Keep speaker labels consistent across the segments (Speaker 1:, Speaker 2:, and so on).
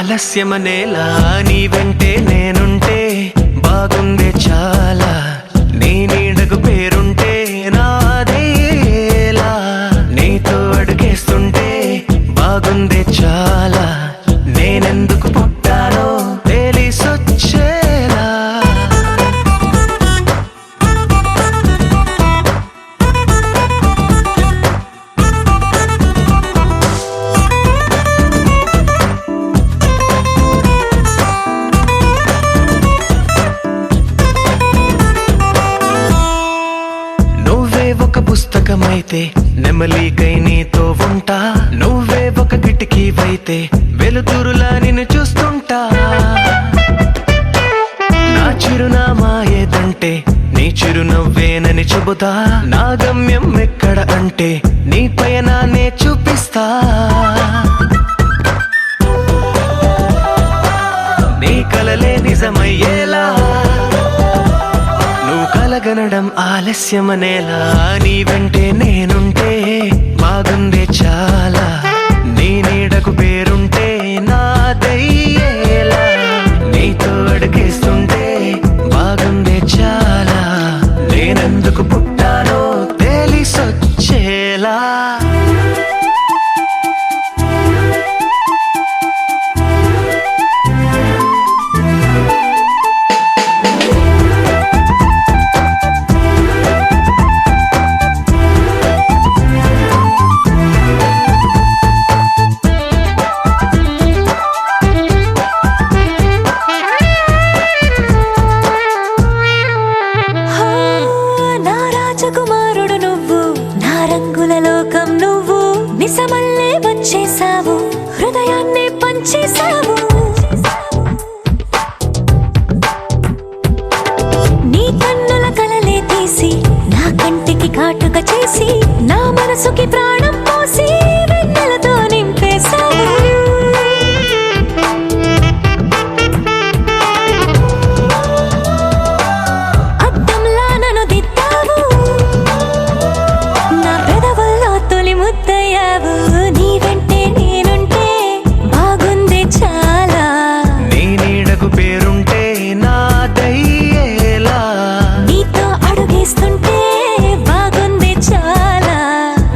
Speaker 1: ఆలస్యమనేలా నీ వెంటే నేనుంటే బాగుందే చాలా నీ నీడకు పేరుంటే నాదేలా నీతో అడుగేస్తుంటే బాగుందే చాలా నేనెందుకు పుట్టానో తెలిసొచ్చేలా పుస్తకమైతే నెమలికై నీతో ఉంటా నువ్వే ఒక కిటికీవైతే వెలుతురులా నిన్ను చూస్తుంటా నా చిరునామా ఏదంటే నీ చిరునవ్వేనని చెబుతా నా గమ్యం ఎక్కడ అంటే నీ పయనాన్నే చూపిస్తా నీ కలలే నిజమయ్యేలా కలగనడం ఆలస్యమనేలా నీ వెంటే నేనుంటే బాగుందే చాలా నీ నీడకు పేరుంటే నాదయ్యేలా నీతో అడుగేస్తుంటే బాగుందే చాలా నేనెందుకు పుట్టానో తెలిసొచ్చేలా
Speaker 2: రాజకుమారుడు నువ్వు నా రంగుల లోకం నువ్వు నిజమల్లే వచ్చేసావు హృదయాన్ని పంచేసావు నీ కన్నుల కలలే తీసి నా కంటికి కాటుక చేసి నా మనసుకి ప్రాణం పోసి వెన్నెలతో నింపేసావు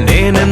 Speaker 1: నేనెందుకు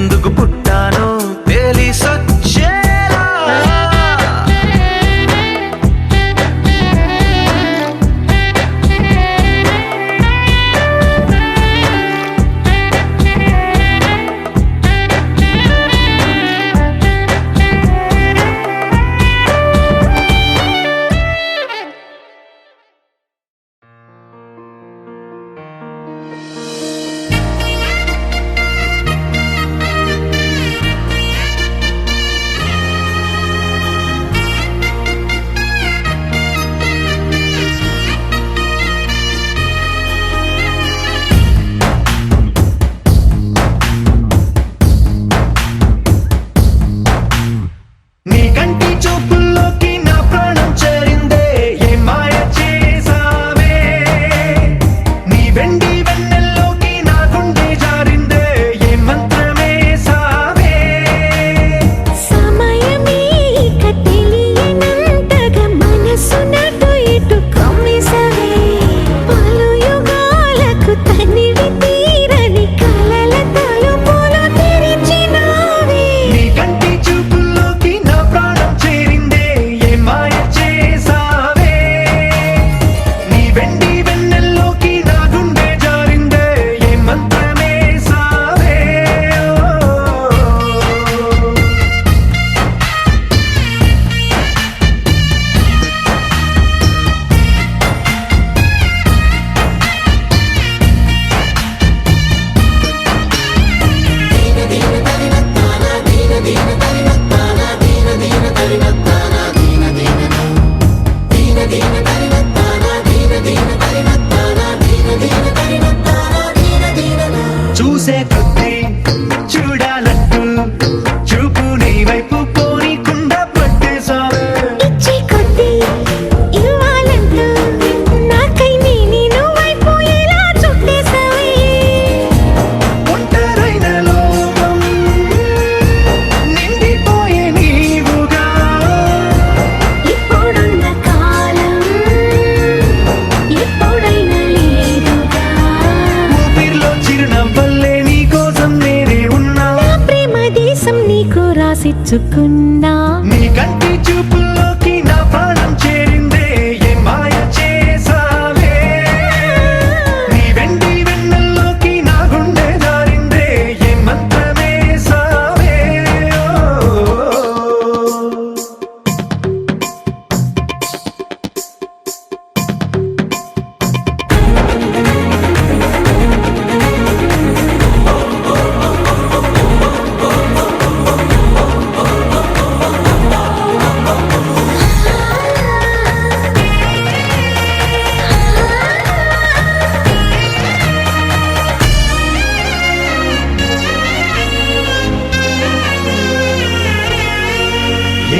Speaker 1: చూసే కొద్ది చూడాలంటూ చూపు నీ వైపు పోనీకుండా పట్టేశావే.
Speaker 2: ఇచ్చే కొద్దీ ఇవ్వాలంటూ నాకై నేను వైపు ఎలా చుట్టేశావే.
Speaker 1: ఒంటరైన లోకం నిండిపోయే నీవుగా.
Speaker 2: ఇప్పుడున్న కాలం ఎప్పుడైనా లేదుగా.
Speaker 1: ఊపిరిలో చిరునవ్వల్లే నీ కోసం నేనే ఉన్నా.
Speaker 2: నా ప్రేమ దేశం నీకు రాసిచ్చుకున్నా.
Speaker 1: నీ కంటి చూపుల్లోకి నా ప్రాణం చేరిందే. ఏ మాయ చేసావే. నీ వెండి వెన్నెల్లోకి నా గుండె జారిందే. ఏ మంత్రమేసావే.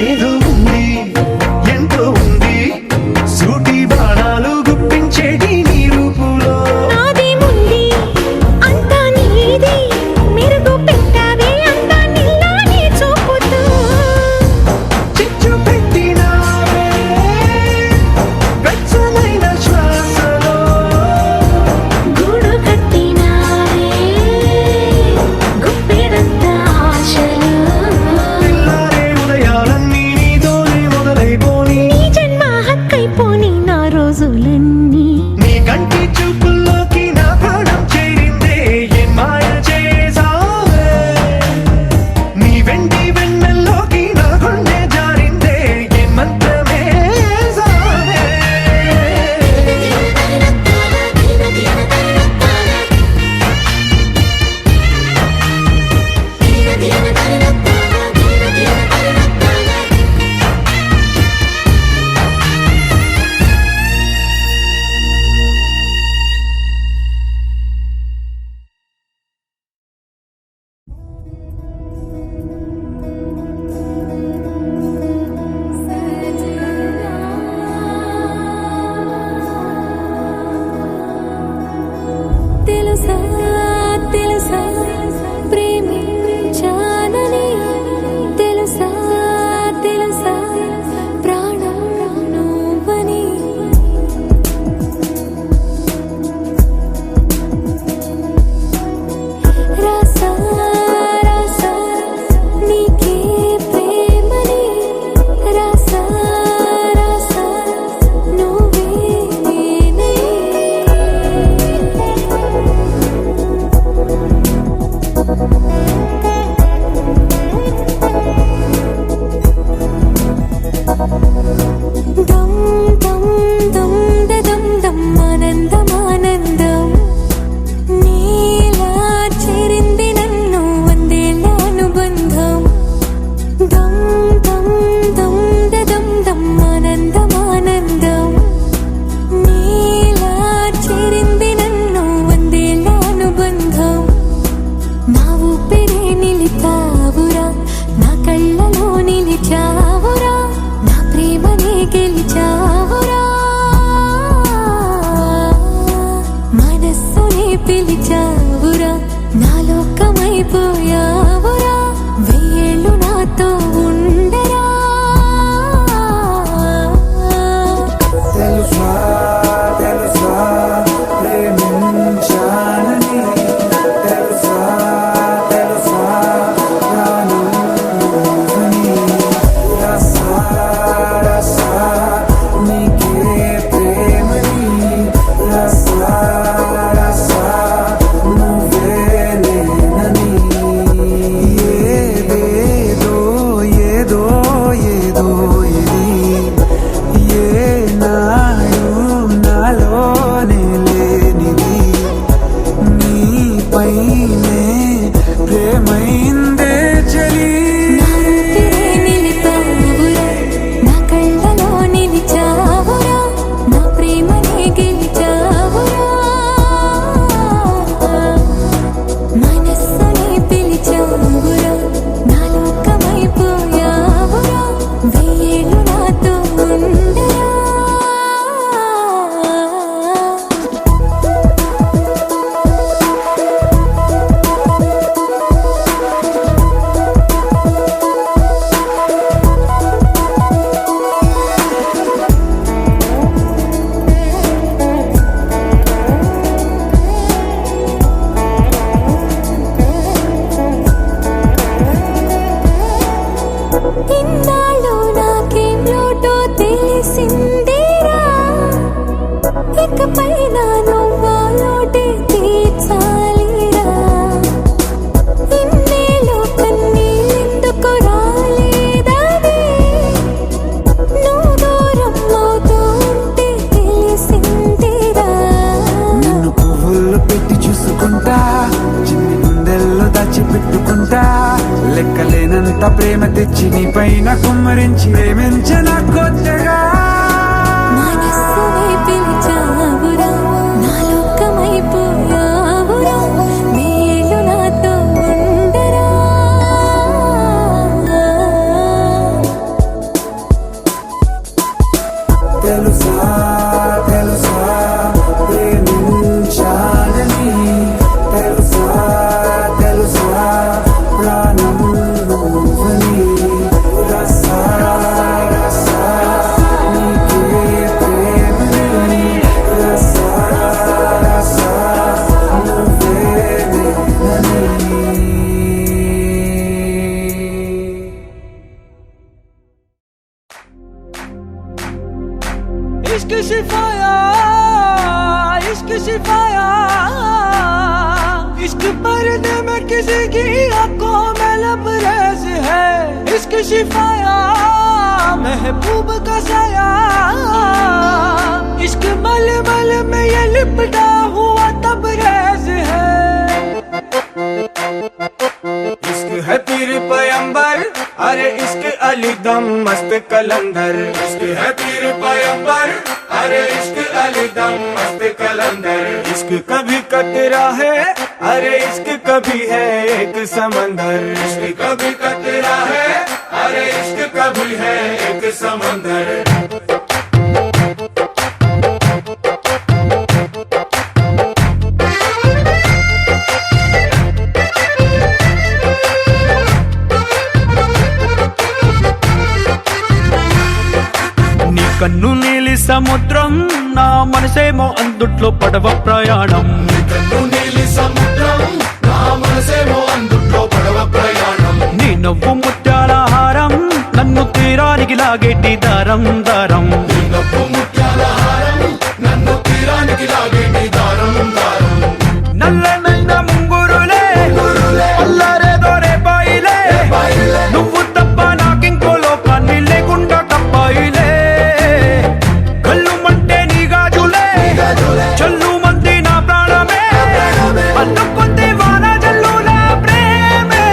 Speaker 1: ఏదో ఉంది ఎంతో ఉంది సూటి బాణాలు గుప్పించేటి నీ రూపులో.
Speaker 2: నాదేముంది అంతా నీది. మెరుగు పెట్టావే అంతా నీలానే చూపుతూ.
Speaker 1: చిచ్చు పెట్టినావే వెచ్చనైన శ్వాసలో.
Speaker 2: గూడు కట్టినావే గుప్పెడంత ఆశలు.
Speaker 1: తెల్లారే ఉదయాలన్నీ నీతోనే మొదలైపోని.
Speaker 2: నీ జన్మ హక్కైపోని నా రోజులన్నీ.
Speaker 1: నీ కంటి చూపుల్లోకి నా ప్రాణం చేరిందే. ఏ మాయ చేసావే. నీ వెండి వెన్నెల్లోకి నా గుండె జారిందే. ఏ మంత్రమేసావే.
Speaker 2: తెలుసా తెలుసా ప్రేమించానని. తెలుసా తెలుసా ప్రాణం నువ్వని. రాసా రాసా నీకే ప్రేమని. రాసా రాసా నువ్వేనని. దమ్ దమ్ దమ్ దమ్ దమ్ ఆనందం ఆనందం. నీలా చేరింది నన్ను వందేళ్ళ అనుబంధం. దమ్ దమ్ దమ్ దమ్ దమ్ ఆనందం ఆనందం. నీలా చేరింది నన్ను వందేళ్ళ అనుబంధం. నా ఊపిరే నిలిపావురా నా కళ్ళలో నిలిచావురా. నా ప్రేమని ఇన్నాళ్ళు నాకేం లోటో తెలిసిందేరా, ఇకపై నా నువ్వా లోటే తీర్చాలిరా. ఇన్నేళ్ళు కన్నీళ్ళెందుకు రాలేదని నువ్వు దూరం అవుతూ ఉంటే తెలిసిందేరా.
Speaker 3: నిన్ను పువ్వుల్లో పెట్టి చూసుకుంటా, చిన్ని గుండెల్లో దాచిపెట్టుకుంటా, లెక్కలేనంత ప్రేమ తెచ్చి నీ పైన కుమ్మరించి ప్రేమించిన కొత్తగా.
Speaker 2: మనస్సునే పిలిచావురా, నా లోకమైపోయావురా, మేలు నాతో ఉండరా.
Speaker 3: తెలుసా తెలుసా ప్రేమించాలని, తెలుసా తెలుసా ప్రాణం నువ్వని, రసా రసా నీకే ప్రేమని, రసా రసా నువ్వే నేనని.
Speaker 4: इश्क सिफाया, इश्क सिफाया, इश्क पर्दे में किसी की आंखों में लबरेज है. इश्क सिफाया, महबूब का साया, इश्क मलमल में ये लिपटा हुआ तबरेज है. इश्क है पीर पैगंबर, अरे इश्क अली दम मस्त कलंदर. इश्क है पीर पैगंबर, अरे इश्क अली दम मस्त कलंदर. इश्क कभी कतरा है, अरे इश्क कभी है एक समंदर. इश्क कभी कतरा है, अरे इश्क कभी है एक समंदर. నీ కన్ను నీలి సముద్రం, నా మనసేమో అందుట్లో పడవ ప్రయాణం. నీ కన్ను నీలి సముద్రం, నా మనసేమో అందుట్లో పడవ ప్రయాణం. నీ నవ్వు ముత్యాల హారం, నన్ను తీరానికి లాగేటి దారం దారం. నీ నవ్వు ముత్యాల హారం, నన్ను తీరానికి లాగేటి దారం దారం. నల్లనైన ముంగురులే అల్లారేదో రేపాయిలే, నువ్వు తప్ప నాకింకో లోకాన్ని లేకుండా కప్పాయిలే. కళ్ళుమంటే నీ గాజులే, చల్లు మంది నా ప్రాణమే, పట్టుకుంది వాన జల్లుల ప్రేమే.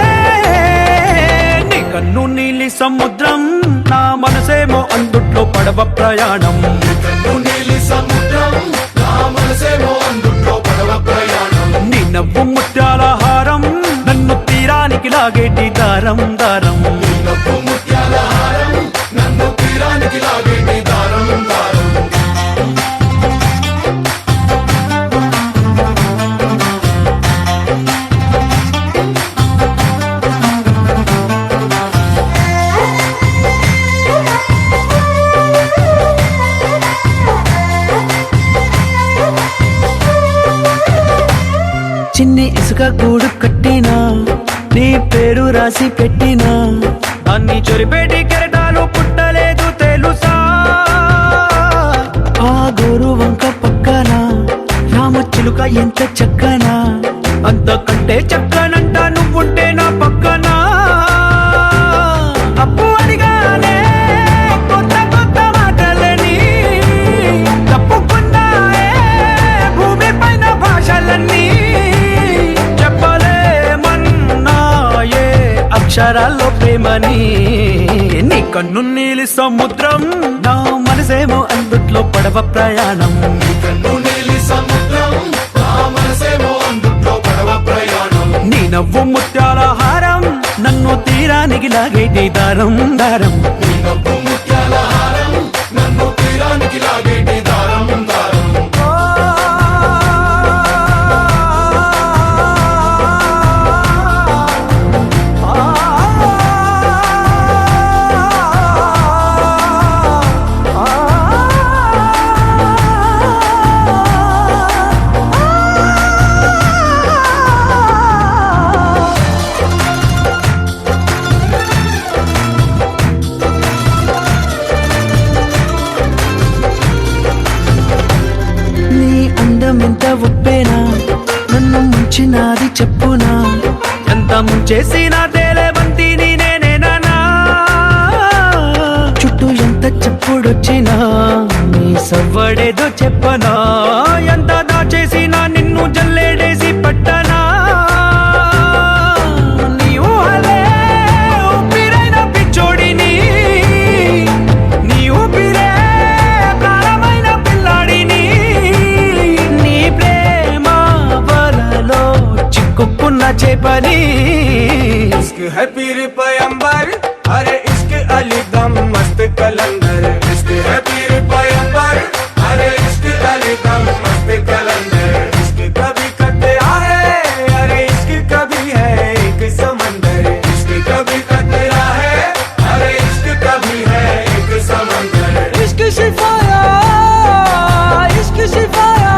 Speaker 4: నీ కన్ను నీలి సముద్రం, నా మనసేమో అందుట్లో పడవ ప్రయాణం. నీ కన్ను నీలి సముద్రం, నా మనసేమో అందుట్లో పడవ ప్రయాణం. నీ నవ్వు ముత్యాల హారం, నన్ను తీరానికి లాగేటి దారం దారం. నీ నవ్వు ముత్యాల హారం, నన్ను తీరానికి లాగేటి దారం దారం.
Speaker 5: చిన్ని ఇసుక గూడు కట్టినా, నీ పేరు రాసి పెట్టినా,
Speaker 4: అన్ని చొరిపేటి కెరటాలు పుట్టలేదు తెలుసా.
Speaker 5: ఆ గోరు వంక పక్కన రామచిలుక ఎంత చక్కనా,
Speaker 4: అంతకంటే చక్కనంట నువ్వుంటే నా పక్కన. అప్పు అడిగానే కొత్త కొత్త మాటలని, తప్పుకున్నాయే భూమి పైన భాషలన్నీ. చెప్పలేమన్నాయే అక్షరాల్లో ప్రేమని. నీ కన్ను నీలి సముద్రం, నా మనసేమో అందుట్లో పడవ ప్రయాణం. నీ కన్ను నీలి సముద్రం, నా మనసేమో అందుట్లో పడవ ప్రయాణం. నీ నవ్వు ముత్యాల హారం, నన్ను తీరానికి లాగేటి దారం దారం. నీ నవ్వు ముత్యాల హారం, నన్ను తీరానికి లాగేటి దారం దారం.
Speaker 5: చెప్పునా
Speaker 4: ఎంత చేసిన తేలేవంతిని నేనేనా
Speaker 5: చుట్టూ ఎంత చెప్పుడొచ్చినా
Speaker 4: నీ సవ్వడేదో చెప్పనా ఎంత దాచేసినా నిన్ను జల్లేడేసి పట్టనా నీ ఊహలే ఊపిరైన పిచ్చోడిని నీ ఊపిరే ప్రాణమైన పిల్లాడిని నీ ప్రేమ వలలో చిక్కుకున్న చేపని
Speaker 3: इश्क है पीर पैगंबर अरे इश्क अली दम मस्त कलंदर इश्क है पीर पैगंबर अरे इश्क अली दम मस्त कलंदर इश्क कभी कतरा है अरे इश्क कभी है एक समंदर इश्क कभी कतरा है अरे इश्क कभी है एक समंदर
Speaker 5: इश्क शिफाया इश्क शिफाया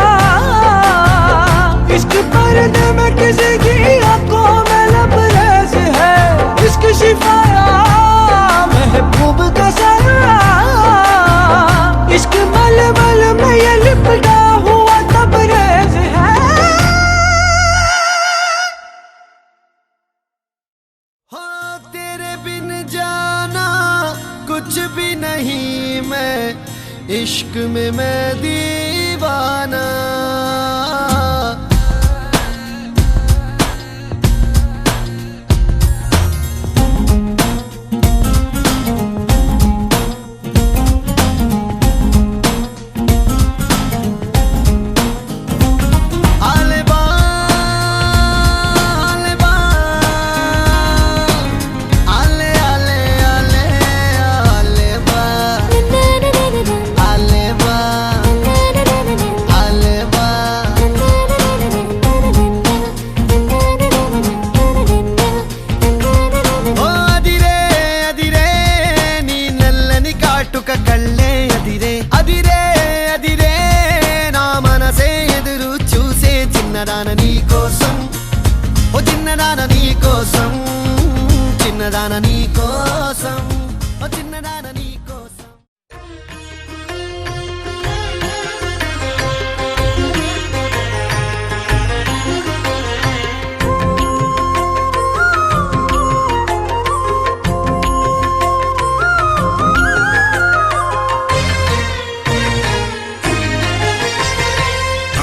Speaker 5: इश्क पर्दे में किसी की आंखों में लबरेज है इश्क शिफाया महबूब का सरा इश्क मलमल में ये लिपटा हुआ तबरेज है हो तेरे बिन जाना कुछ भी नहीं मैं इश्क में मैं दीवाना आले बा आले बा आले आले आले आले बा आले बा आले बा ఓ అదిరే అదిరే నీ నల్లని కాటుక కళ్ళే అదిరే అదిరే అదిరే నా మనసే ఎదురు చూసే చిన్నదాన నీ కోసం ఓ చిన్నదాన నీ కోసం చిన్నదాన నీ కోసం ఓ చిన్నదాన నీ కోసం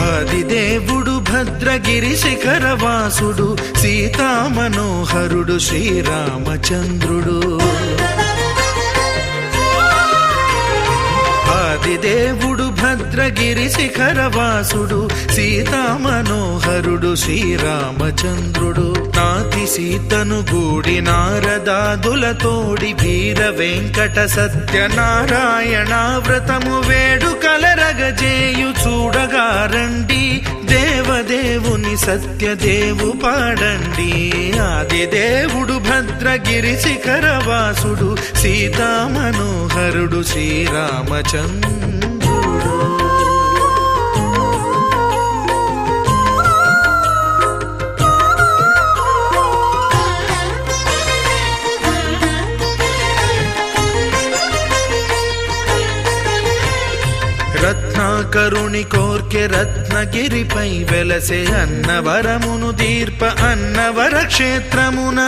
Speaker 1: ఆదిదేవుడు భద్రగిరి శిఖరవాసుడు సీతా మనోహరుడు శ్రీరామచంద్రుడు ఆదిదేవుడు భద్రగిరి శిఖరవాసుడు సీతా మనోహరుడు శ్రీరామచంద్రుడు నాతి సీతను గూడి నారదాదులతోడి వీర వెంకట సత్యనారాయణ వ్రతము వేడుకలరగజేయు చూడగా రండి దేవదేవుని సత్యదేవు పాడండి ఆదిదేవుడు భద్రగిరి శిఖరవాసుడు సీతా మనోహరుడు శ్రీరామచంద్రుడు రత్నాకరుని కోర్కె రత్నగిరిపై వెలసే అన్నవరమును దీర్ప అన్నవర క్షేత్రమున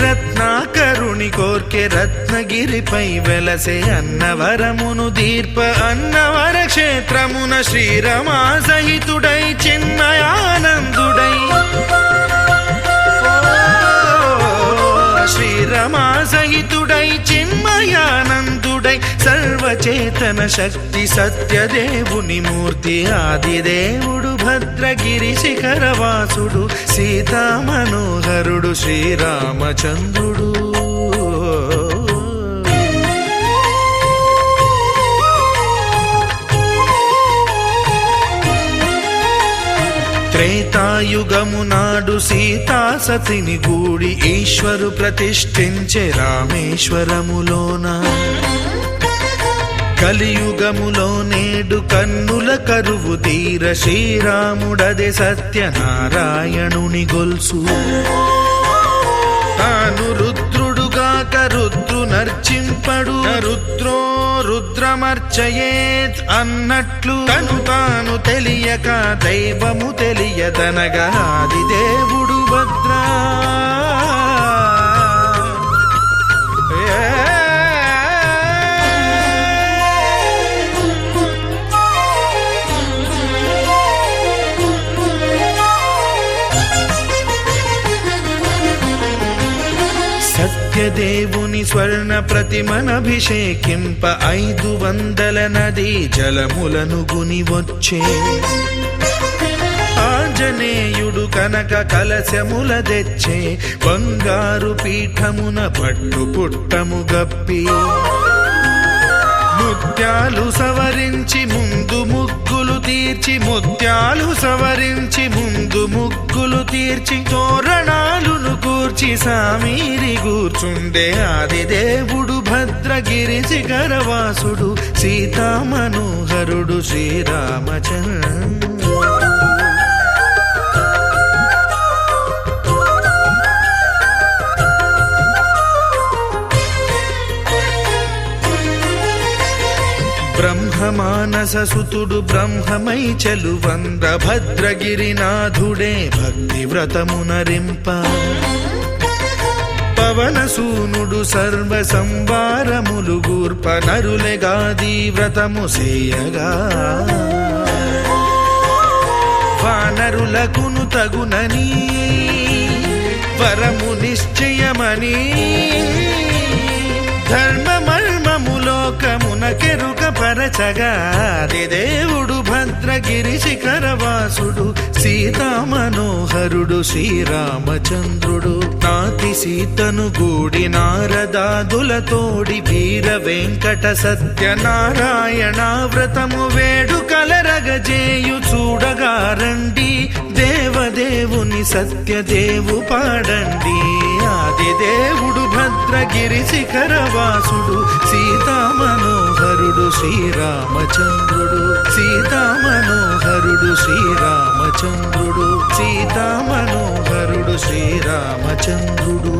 Speaker 1: రత్నాకరుని కోర్కె రత్నగిరిపై వెలసే అన్నవరమును దీర్ప అన్నవర క్షేత్రమున శ్రీరమా సహితుడై చిన్మయానందుడై శ్రీరమా సహితుడై చిన్మయానందుడై సర్వచేతన శక్తి సత్యదేవుని మూర్తి ఆదిదేవుడు భద్రగిరి శిఖరవాసుడు సీతా మనోహరుడు శ్రీరామచంద్రుడు త్రేతాయుగము నాడు సీతా సతిని గూడి ఈశ్వరు ప్రతిష్ఠించే రామేశ్వరములోన కలియుగములో నేడు కన్నుల కరువు తీర శ్రీరాముడదే సత్యనారాయణుని గొల్సు తాను రుద్రుడుగాక రుద్రున నర్చింపడు రుద్రో రుద్రమర్చయేత్ అన్నట్లు తను తాను తెలియక దైవము తెలియదనగా ఆది దేవుడు భద్రా సత్యదేవుని స్వర్ణ ప్రతిమనభిషేకింప 500 నదీ జలములను గుని వచ్చే ఆంజనేయుడు కనక కలశముల తెచ్చే బంగారు పీఠమున పట్టు పుట్టము గప్పి ముత్యాలు సవరించి ముందు ముగ్గులు తీర్చి ముత్యాలు సవరించి ముందు ముగ్గులు తీర్చి తోరణాలును కూర్చి సామీరి కూర్చుండే ఆది దేవుడు భద్రగిరి శిఖరవాసుడు సీతామనోహరుడు శ్రీరామచంద్ర బ్రహ్మమానస సుతుడు బ్రహ్మమై చలువంద్ర భద్రగిరినాథుడే భక్తి వ్రతమునరింప పవనసూనుడు సర్వ సంవారములు గూర్ప నరులెగాది వ్రతము సేయగా వానరులకును తగునని వరము నిశ్చయమని ధర్మమర్మములోకమునకెరుక పరచగా దేవుడు భద్రగిరి శిఖరవాసుడు సీతామనోహరుడు శ్రీరామచంద్రుడు నాతి సీతను గూడి నారదాదులతోడి వీర వెంకట సత్యనారాయణ వ్రతము వేడుకలరగజేయు చూడగా రండి దేవదేవుని సత్యదేవు పాడండి ఆది దేవుడు భద్రగిరి శిఖరవాసుడు సీతామనోహరుడు శ్రీరామచంద్రుడు సీతామనోహరుడు శ్రీరామచంద్రుడు సీతామనోహరుడు శ్రీరామచంద్రుడు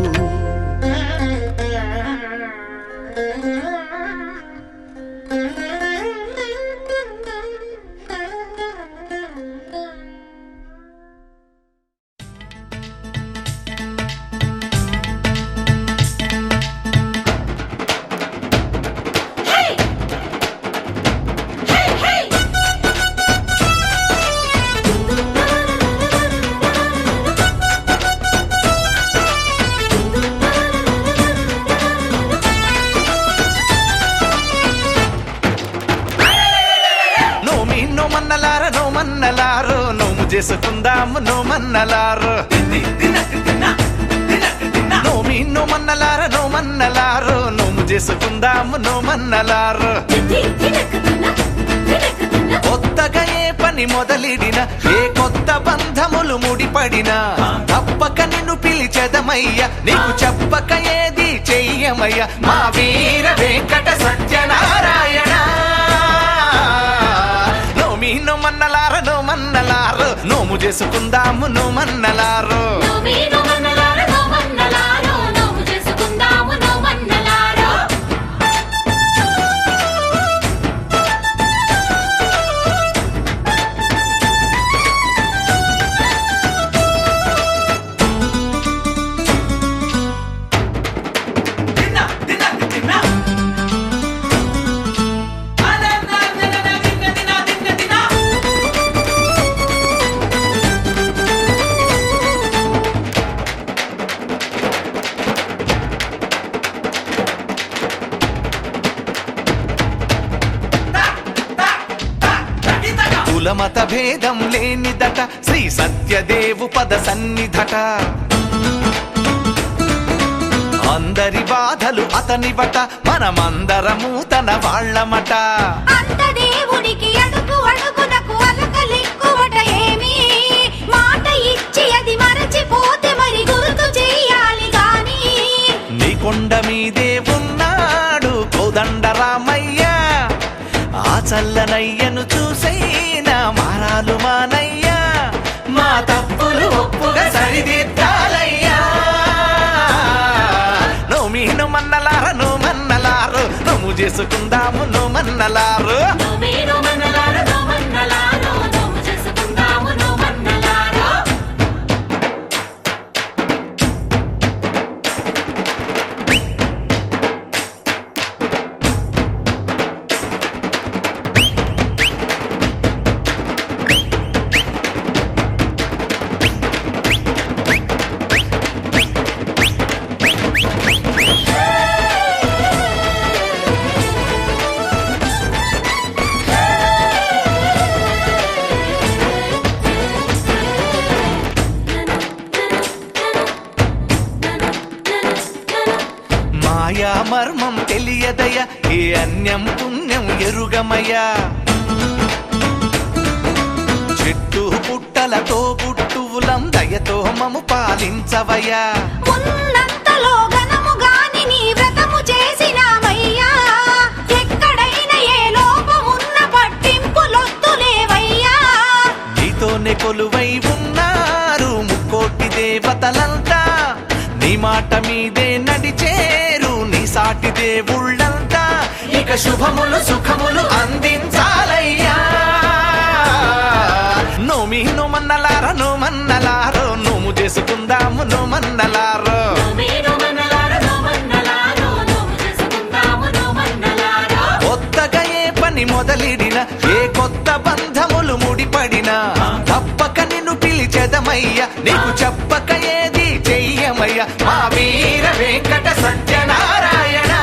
Speaker 4: నోము చేసుకుందాము నోమన్నలారు నోమన్నలారు నోము చేసుకుందాము నోమన్నలారు కొత్తగా ఏ పని మొదలిడిన ఏ కొత్త బంధములు ముడిపడినా తప్పక నిన్ను పిలిచెదమయ్య నీకు చెప్పక ఏది చెయ్యమయ్య మా వీర వెంకట సత్యనారాయణ నోమన్నలారు నోము చేసుకుందాము నోమన్నలారు కులమత భేదం లేనిదట శ్రీ సత్యదేవు పద సన్నిధట అందరి బాధలు అతనివట మనమందరము తన వాళ్ళమట
Speaker 2: అంత దేవుడికి అడుగు అడుగునకు అలకలెక్కువట ఏమి మాట ఇచ్చి అది మరచిపోతే మరి గుర్తు చెయ్యాలి గాని
Speaker 4: నీ కొండ మీదే ఉన్నాడు కోదండరామయ్య ఆ చల్లనయ్యను చూసైనా మారాలు మానయ్యా మా తప్పులు ఒప్పుగా సరిదిద్దాలయ్యా నోమన్నలార నోము చేసుకుందాము నోమన్నలారు మాయా మర్మం తెలియదయ ఏ అన్యం పుణ్యం ఎరుగమయ్యా చెట్టు పుట్టలతో పుట్టువులం దయతో మము పాలించవయ్యా
Speaker 2: ఉన్నంతలో ఘనము గాని నీ వ్రతము చేసినామయ్యా ఎక్కడైనా ఏ లోపమున్న పట్టింపులొద్దులేవయ్యా
Speaker 4: నీతోనే కొలువై ఉన్నారు ముక్కోటి దేవతలంతా నీ మాట మీదే నడిచేరు నీ సాటి దేవుళ్ళంతా ఇక శుభములు సుఖములు అందించాలయ్యా నోమి నోమన్నలారో నోమన్నలారో నోము చేసుకుందాము నోమన్నలారో కొత్తగా ఏ పని మొదలిడిన ఏ కొత్త బంధములు ముడిపడినా తప్పక నిన్ను పిలిచెదమయ్యా నీకు చెప్పక ఏది చెయ్యమయ్యా మా వీర వెంకట సత్యనారాయణ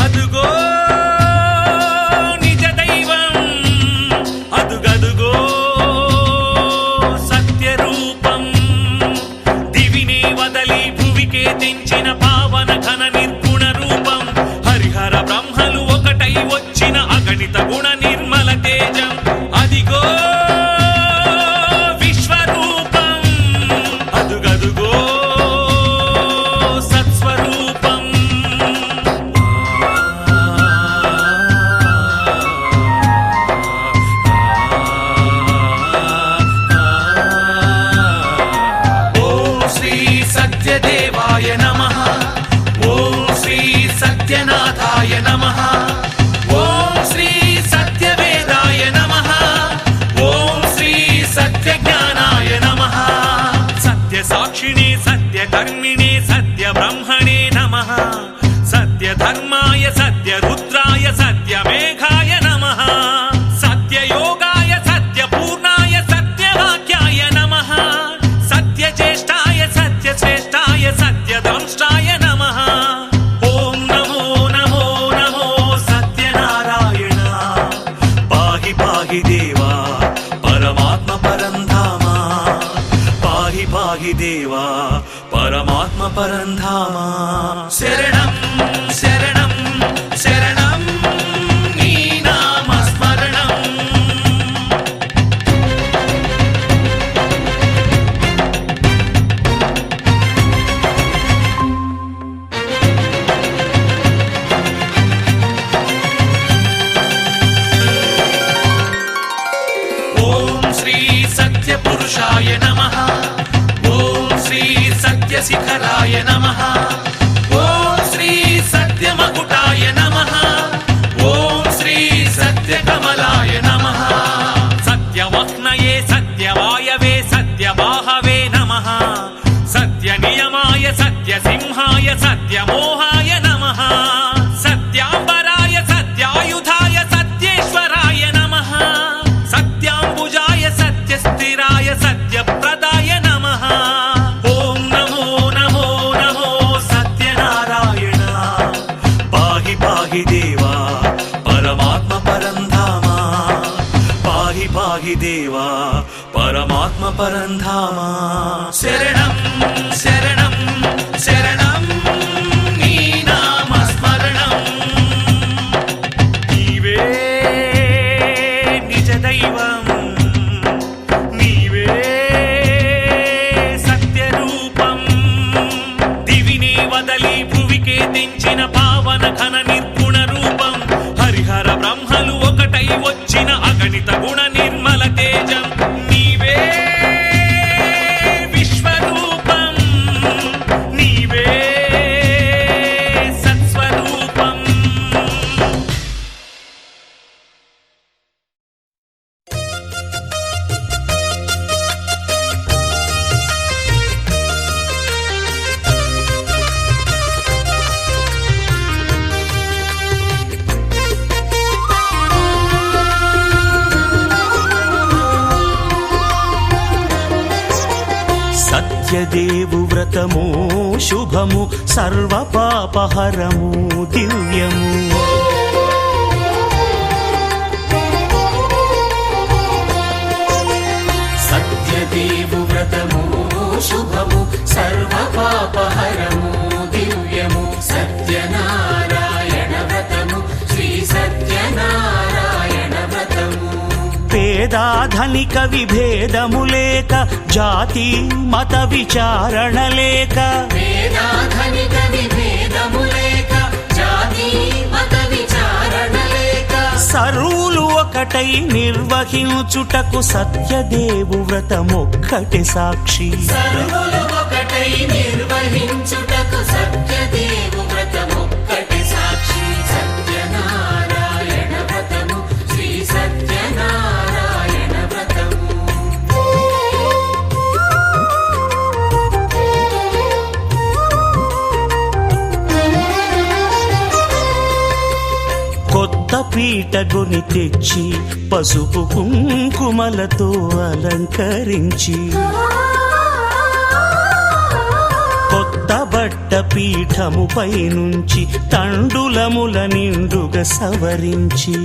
Speaker 4: అదుగో నిజ దైవం అదుగదుగో సత్య రూపం దివినే వదలి భువికే తెంచిన పావన ఘన నిర్గుణ రూపం హరిహర బ్రహ్మలు ఒకటై వచ్చిన అగణిత గుణ నిర్మల తేజం అదిగో విశ్వరూపం అదుగదుగో సత్స్వరూపం ఓం శ్రీ సత్యదేవాయ నమః ఓం శ్రీ సత్యనాథాయ నమః ఓం శ్రీ సత్యవేదాయ నమః ఓం శ్రీ సత్యజ్ఞానాయ నమః సత్య సాక్షిణే సత్య కర్మిణే సత్య బ్రహ్మణే నమః సత్య ధర్మాయ సత్య రుద్రాయ సత్య మేఘాయ నమః సత్య యోగాయ సత్య పూర్ణాయ సత్యవాక్యాయ నమః సత్య జ్యేష్ఠాయ సత్య శ్రేష్ఠాయ సత్య దంష్టాయ నమః ఓం నమో నమో నమో సత్యనారాయణ పాహి పాహి దేవా పరమాత్మ పరంధామ పాహి పాహి దేవా పరమాత్మ పరంధామ శరణం శరణం శరణం నీ నామ స్మరణం ఓం శ్రీ సత్య పురుషాయ నమః ఓం శ్రీ సత్య శిఖరాయ నమః ఓం శ్రీ సత్య మకుటాయ నమః ఓం శ్రీ సత్య కమలాయ నమః సత్యవహ్నయే సత్యవాయవే సత్యవాహవే నమః సత్య నియమాయ సత్య సింహాయ సత్యమోహాయ నమః సత్యాంబరాయ సత్యాయుధాయ సత్యేశ్వరాయ నమః సత్యాంబుజాయ సత్యస్థిరాయ సత్యప్రదాయ నమః ఓం నమో నమో నమో సత్యనారాయణ పాహి పాహి దేవా పరమాత్మ పరంధామ పాహి పాహి దేవా పరమాత్మ పరంధామ శరణం శరణం శరణం నీ నామ స్మరణం నీవే నిజ దైవం నీవే సత్యదేవు వ్రతము శుభము సర్వ పాపహరము దివ్యము. సత్యదేవు వ్రతము శుభము సర్వ పాపహరము దివ్యము. సత్యనారాయణ వ్రతము శ్రీ సత్యనారాయణ వ్రతము. పేదాధనిక విభేదము లేక జాతి మత విచారణ లేక పేదాధనిక విభేదము లేక జాతి మత విచారణ లేక సర్వులు ఒకటై నిర్వహించుటకు సత్యదేవు వ్రతమొక్కటి సాక్షి. సర్వులు ఒకటై నిర్వహించుటకు సత్యదేవు వ్రతమొక్కటి సాక్షి. సత్యనారాయణ వ్రతము శ్రీ సత్యనారాయణ వ్రతము. కొత్త పీటగుని తెచ్చి పసుపు కుంకుమలతో అలంకరించి కొత్త బట్ట పీఠముపై నుంచి తండులముల నిండుగా సవరించి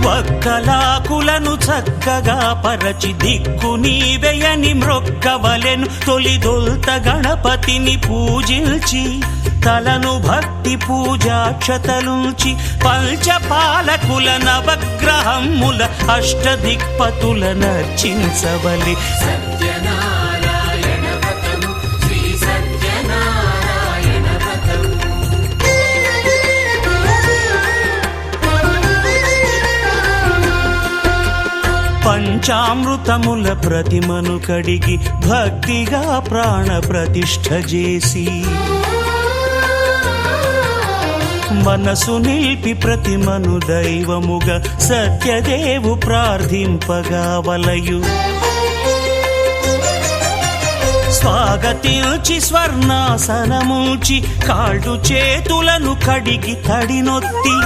Speaker 4: వక్కలాకులను చక్కగా పరచి దిక్కు నీవెయని మ్రొక్కవలెను. తొలిదొల్త గణపతిని పూజించి తలను భక్తి పూజాక్షతలుంచి పంచపాలకుల నవగ్రహముల అష్టదిక్పతుల నర్చించవలి. సత్యనారాయణ వ్రతము శ్రీ సత్యనారాయణ వ్రతము. పంచామృతముల ప్రతిమను కడిగి భక్తిగా ప్రాణ ప్రతిష్ఠ చేసి మనసు నిలిపి ప్రతిమను దైవముగా సత్యదేవు ప్రార్థింపగా వలయు. స్వాగతించి స్వర్ణాసనముంచి కాళ్ళు చేతులను కడిగి తడినొత్తి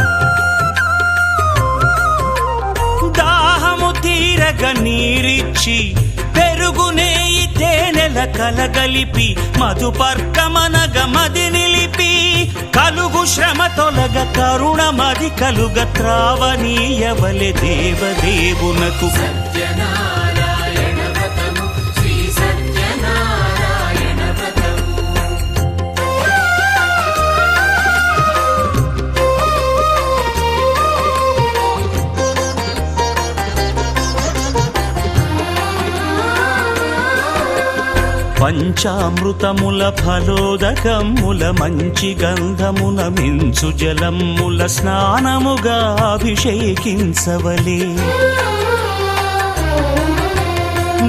Speaker 4: దాహము తీరగ నీరిచ్చి పెరుగు నేయి తేనెల కలగలిపి మధుపర్కమనగ మది నిలిపి కలుగు శ్రమ తొలగ కరుణ మది కలుగ త్రావనీయవలె దేవదేవునకు. సత్యనారాయణ వ్రతము శ్రీ సత్యనారాయణ వ్రతము. పంచామృతముల ఫలోదకముల మంచి గంధమున మించు జలముల స్నానముగా అభిషేకించవలే.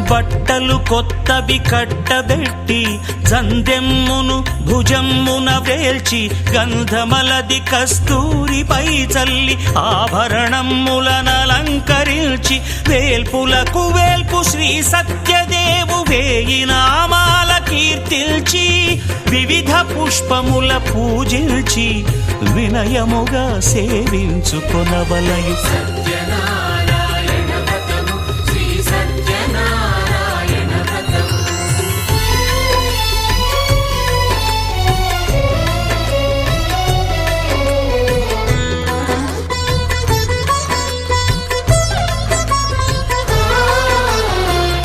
Speaker 4: బట్టలు కొత్తవి కట్టబెట్టి జందెమ్మును భుజమ్మున వేల్చి గంధమలది కస్తూరిపై చల్లి ఆభరణములనలంకరించి వేల్పులకు వేల్పు శ్రీ సత్యదేవు వేయి నామాల కీర్తిల్చి వివిధ పుష్పముల పూజించి వినయముగా సేవించుకొనవలయు. సత్యనారాయణ వ్రతము శ్రీ సత్యనారాయణ వ్రతము.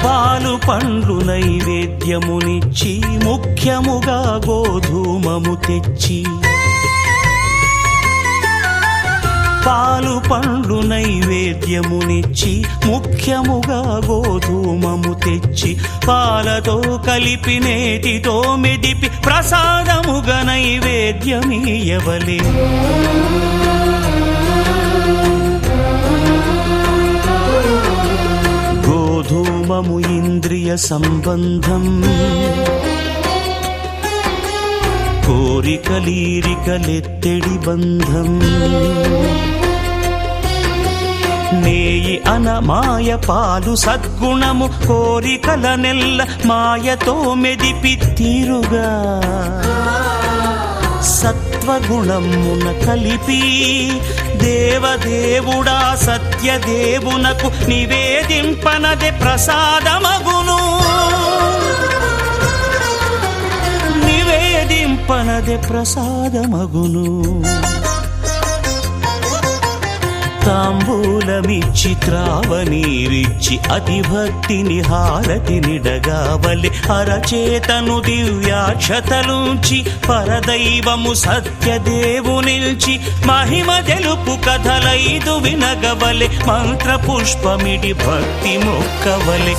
Speaker 4: పాలు పండ్లు నైవేద్యమునిచ్చి ముఖ్యముగా గోధూమము తెచ్చి పాలు పండ్లు నైవేద్యమునిచ్చి ముఖ్యముగా గోధూమము తెచ్చి పాలతో కలిపి నేతితో మెదిపి ప్రసాదముగా నైవేద్యమీయవలే. గోధూమము ఇంద్రియ సంబంధం కోరికలీరికలెత్తెడి బంధం. నేయి అనమాయ పాలు సద్గుణము కోరికల నెల్ల మాయతో మెదిపి తీరుగా సత్వగుణమున కలిపి దేవదేవుడా సత్యదేవునకు నివేదింపనదే ప్రసాదమగును నివేదింపనదే ప్రసాదమగును తాంబూలమిచ్చి త్రావనీరిచ్చి అతిభక్తిని హారతినిడగావలి అరచేతను దివ్యాక్షతలుంచి పరదైవము సత్యదేవునిల్చి మహిమ తెలుపు కథలైదు వినగవలె మంత్ర పుష్పమిడి భక్తి మొక్కవలె